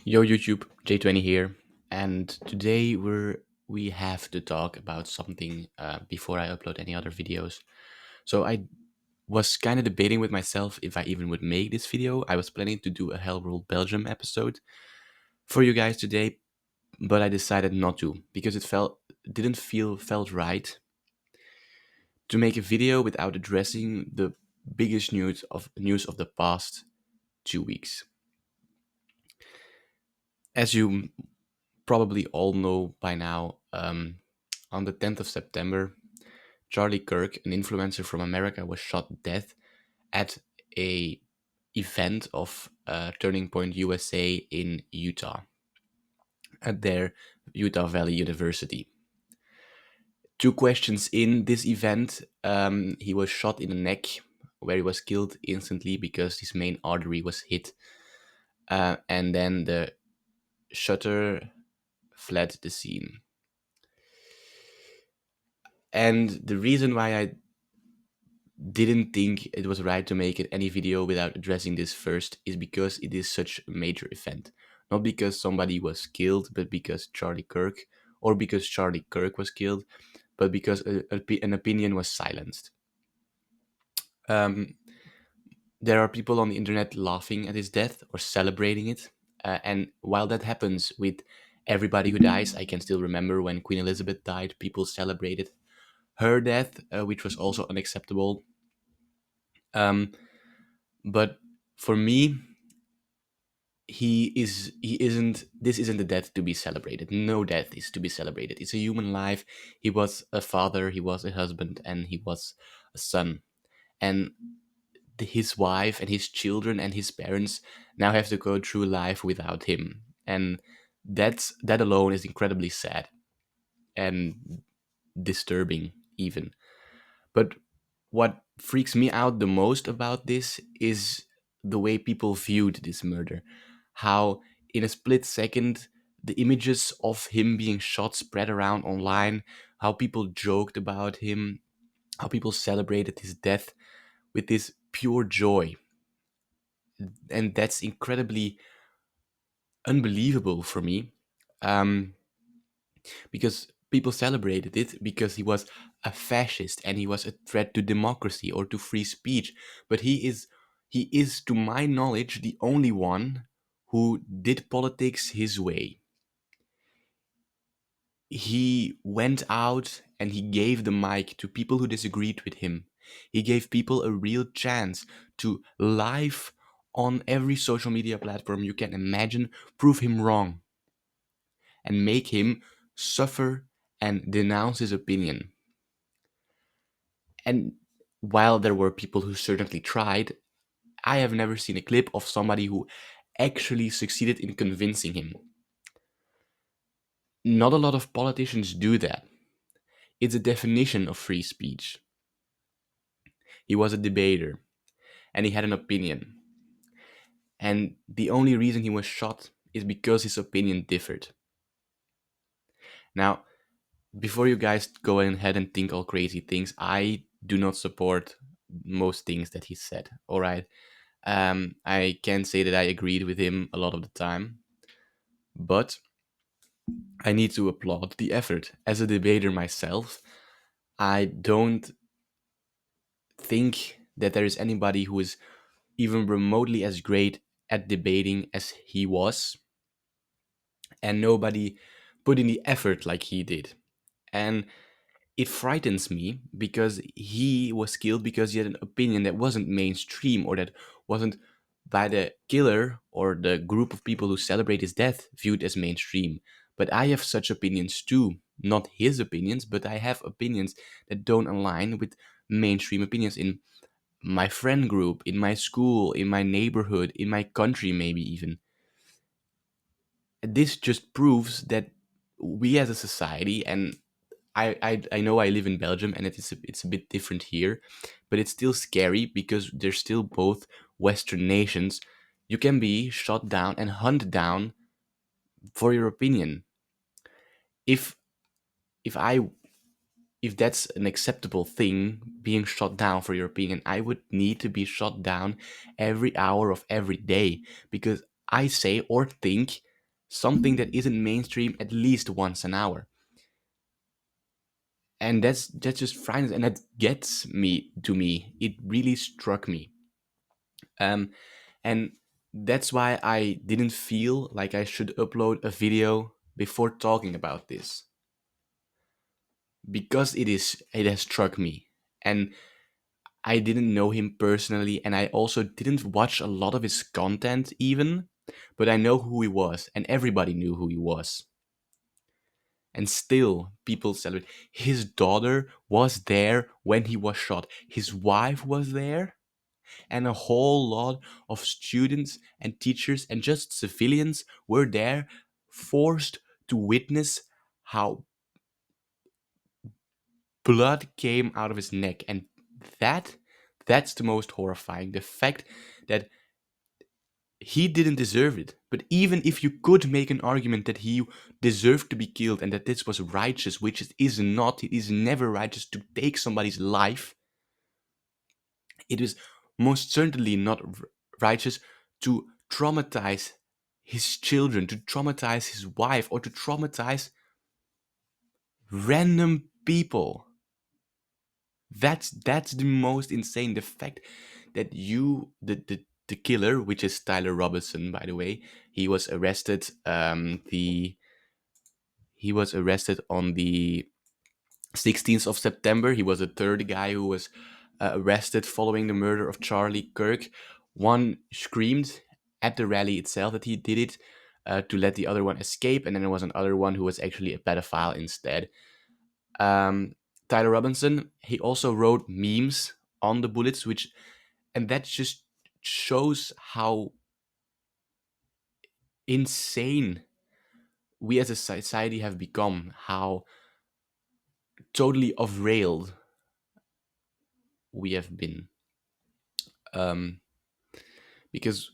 Yo YouTube, J20 here, and today we have to talk about something before I upload any other videos. So I was kind of debating with myself if I even would make this video. I was planning to do a Hell Rule Belgium episode for you guys today, but I decided not to because it felt right to make a video without addressing the biggest news of the past 2 weeks. As you probably all know by now, on the 10th of September, Charlie Kirk, an influencer from America, was shot dead at a event of Turning Point USA in Utah, at their Utah Valley University. 2 questions in this event, he was shot in the neck, where he was killed instantly because his main artery was hit, and then the shooter fled the scene. And the reason why I didn't think it was right to make any video without addressing this first is because it is such a major event. Not because somebody was killed, but because Charlie Kirk, or because Charlie Kirk was killed, but because an opinion was silenced. Um, there are people on the internet laughing at his death or celebrating it. And while that happens with everybody who dies, I can still remember when Queen Elizabeth died, people celebrated her death, which was also unacceptable. Um, but for me, he isn't this isn't a death to be celebrated. No death is to be celebrated. It's a human life. He was a father, he was a husband, and he was a son. And his wife and his children and his parents now have to go through life without him. And that alone is incredibly sad and disturbing even. But what freaks me out the most about this is the way people viewed this murder. How, in a split second, the images of him being shot spread around online, how people joked about him, how people celebrated his death with this pure joy. And that's incredibly unbelievable for me. Um, because people celebrated it because he was a fascist and he was a threat to democracy or to free speech. But he is, to my knowledge, the only one who did politics his way. He went out and he gave the mic to people who disagreed with him. He gave people a real chance to live on every social media platform you can imagine, prove him wrong, and make him suffer and denounce his opinion. And while there were people who certainly tried, I have never seen a clip of somebody who actually succeeded in convincing him. Not a lot of politicians do that. It's a definition of free speech. He was a debater and he had an opinion. And the only reason he was shot is because his opinion differed. Now, before you guys go ahead and think all crazy things, I do not support most things that he said. All right. I can say that I agreed with him a lot of the time, but I need to applaud the effort. As a debater myself, I don't think that there is anybody who is even remotely as great at debating as he was, and nobody put in the effort like he did. And it frightens me because he was killed because he had an opinion that wasn't mainstream, or that wasn't by the killer or the group of people who celebrate his death viewed as mainstream. But I have such opinions too. Not his opinions, but I have opinions that don't align with mainstream opinions in my friend group, in my school, in my neighborhood, in my country, maybe even. This just proves that we as a society, and I know I live in Belgium and it's a bit different here, but it's still scary because they're still both Western nations. You can be shot down and hunted down for your opinion. If if I if that's an acceptable thing, being shot down for your opinion, I would need to be shot down every hour of every day because I say or think something that isn't mainstream at least once an hour. And that's just frightening, and that gets me to me. It really struck me. Um, and that's why I didn't feel like I should upload a video before talking about this, because it has struck me. And I didn't know him personally, and I also didn't watch a lot of his content even, but I know who he was, and everybody knew who he was. And still, people celebrate. His daughter was there when he was shot. His wife was there, and a whole lot of students and teachers and just civilians were there, forced to witness how blood came out of his neck. And that that's the most horrifying. The fact that he didn't deserve it. But even if you could make an argument that he deserved to be killed and that this was righteous, which it is not, it is never righteous to take somebody's life, it is most certainly not righteous to traumatize his children, to traumatize his wife, or to traumatize random people. That's the most insane. The fact that the killer, which is Tyler Robinson, by the way, he was arrested. He was arrested on the 16th of September. He was the third guy who was arrested following the murder of Charlie Kirk. One screamed at the rally itself that he did it to let the other one escape, and then there was another one who was actually a pedophile instead. Um, Tyler Robinson, he also wrote memes on the bullets, which, and that just shows how insane we as a society have become, how totally off-railed we have been. Um, because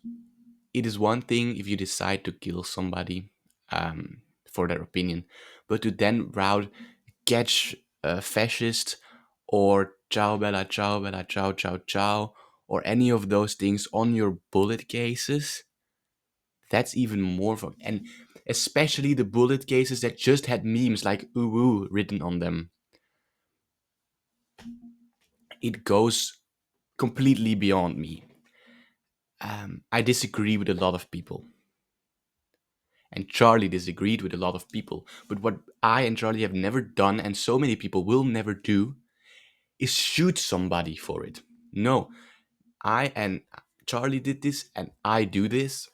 it is one thing if you decide to kill somebody for their opinion, but to then route catch a fascist or ciao bella ciao ciao ciao or any of those things on your bullet cases, that's even more fun. And especially the bullet cases that just had memes like ooh ooh written on them. It goes completely beyond me. I disagree with a lot of people, and Charlie disagreed with a lot of people. But what I and Charlie have never done, and so many people will never do, is shoot somebody for it. No, I and Charlie did this, and I do this.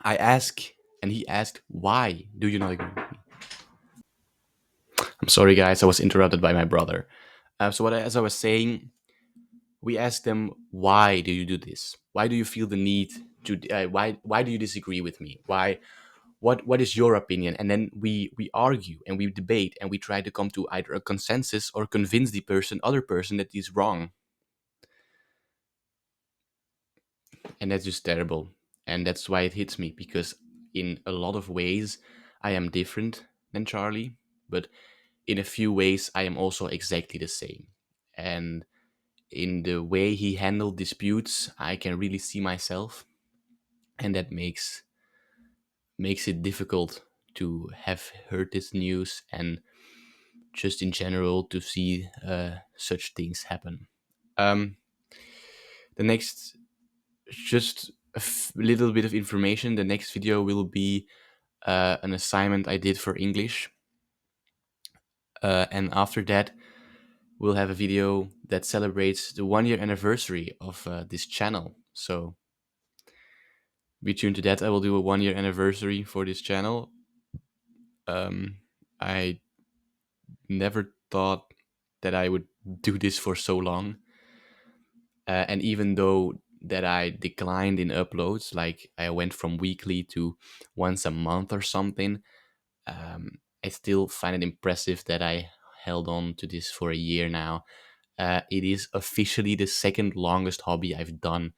I ask, and he asked, "Why do you not agree with me?" I'm sorry, guys. I was interrupted by my brother. As I was saying, we asked them, "Why do you do this? Why do you feel the need to? Why do you disagree with me? Why? What is your opinion?" And then we argue and we debate and we try to come to either a consensus or convince the other person that he's wrong. And that's just terrible. And that's why it hits me, because in a lot of ways I am different than Charlie, but in a few ways I am also exactly the same. And in the way he handled disputes, I can really see myself, and that makes it difficult to have heard this news and just in general to see such things happen. Um, the next, just little bit of information. The next video will be an assignment I did for English, and after that, we'll have a video that celebrates the 1 year anniversary of this channel. So be tuned to that. I will do a 1 year anniversary for this channel. I never thought that I would do this for so long. And even though that I declined in uploads, like I went from weekly to once a month or something, I still find it impressive that I held on to this for a year now. It is officially the second longest hobby I've done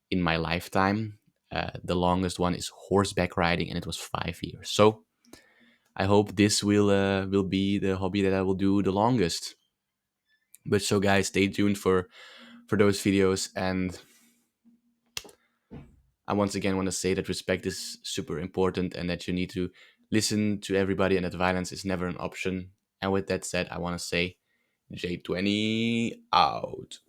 in my lifetime. The longest one is horseback riding, and it was 5 years. So I hope this will be the hobby that I will do the longest. But so, guys, stay tuned for those videos, and I once again want to say that respect is super important and that you need to listen to everybody and that violence is never an option. And with that said, I want to say J20 out.